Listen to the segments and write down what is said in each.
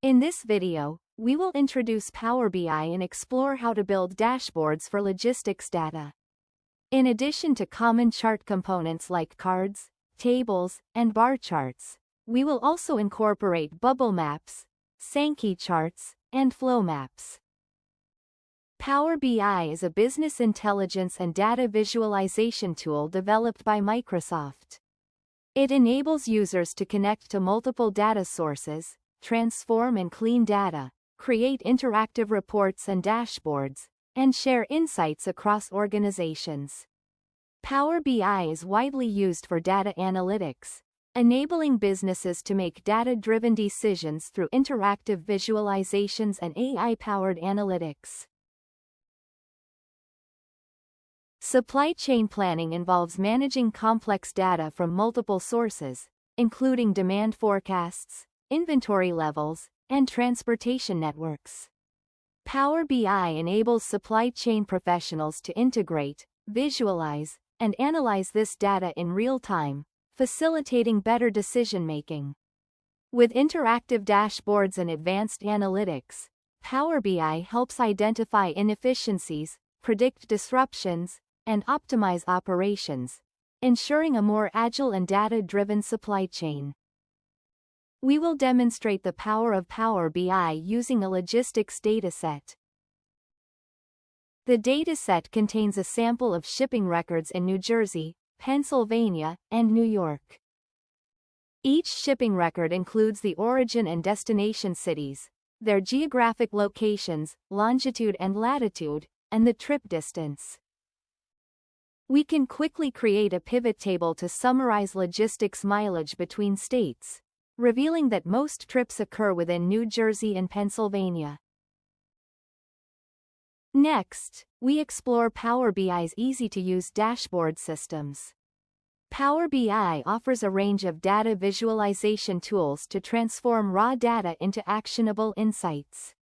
In this video, we will introduce Power BI and explore how to build dashboards for logistics data. In addition to common chart components like cards, tables, and bar charts, we will also incorporate bubble maps, Sankey charts, and flow maps. Power BI is a business intelligence and data visualization tool developed by Microsoft. It enables users to connect to multiple data sources, transform and clean data, create interactive reports and dashboards, and share insights across organizations. Power BI is widely used for data analytics, enabling businesses to make data-driven decisions through interactive visualizations and AI-powered analytics. Supply chain planning involves managing complex data from multiple sources, including demand forecasts, inventory levels, and transportation networks. Power BI enables supply chain professionals to integrate, visualize, and analyze this data in real time, facilitating better decision-making. With interactive dashboards and advanced analytics, Power BI helps identify inefficiencies, predict disruptions, and optimize operations, ensuring a more agile and data-driven supply chain. We will demonstrate the power of Power BI using a logistics dataset. The dataset contains a sample of shipping records in New Jersey, Pennsylvania, and New York. Each shipping record includes the origin and destination cities, their geographic locations, longitude and latitude, and the trip distance. We can quickly create a pivot table to summarize logistics mileage between states, revealing that most trips occur within New Jersey and Pennsylvania. Next, we explore Power BI's easy-to-use dashboard systems. Power BI offers a range of data visualization tools to transform raw data into actionable insights.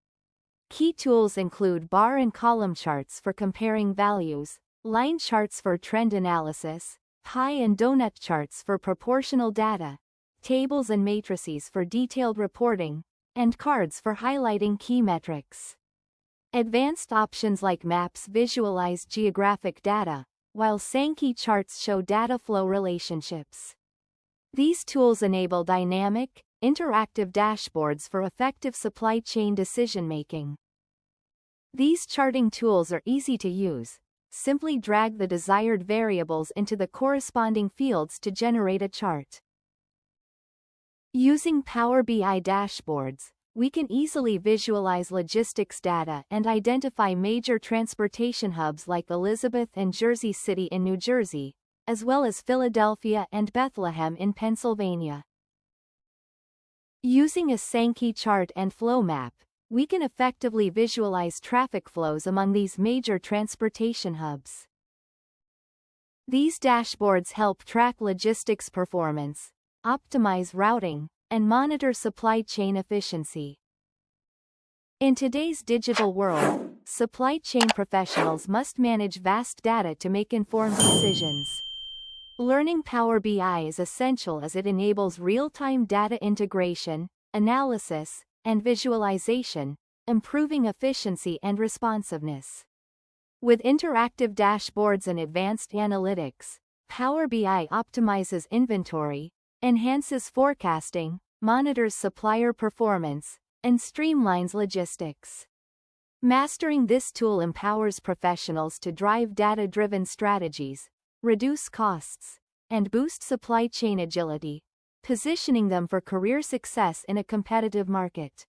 Key tools include bar and column charts for comparing values, line charts for trend analysis, pie and donut charts for proportional data, tables and matrices for detailed reporting, and cards for highlighting key metrics. Advanced options like maps visualize geographic data, while Sankey charts show data flow relationships. These tools enable dynamic, interactive dashboards for effective supply chain decision-making. These charting tools are easy to use. Simply drag the desired variables into the corresponding fields to generate a chart. Using Power BI dashboards, we can easily visualize logistics data and identify major transportation hubs like Elizabeth and Jersey City in New Jersey, as well as Philadelphia and Bethlehem in Pennsylvania. Using a Sankey chart and flow map, we can effectively visualize traffic flows among these major transportation hubs. These dashboards help track logistics performance, optimize routing, and monitor supply chain efficiency. In today's digital world, supply chain professionals must manage vast data to make informed decisions. Learning Power BI is essential as it enables real-time data integration, analysis, and visualization, improving efficiency and responsiveness. With interactive dashboards and advanced analytics, Power BI optimizes inventory, enhances forecasting, monitors supplier performance, and streamlines logistics. Mastering this tool empowers professionals to drive data-driven strategies, reduce costs, and boost supply chain agility, positioning them for career success in a competitive market.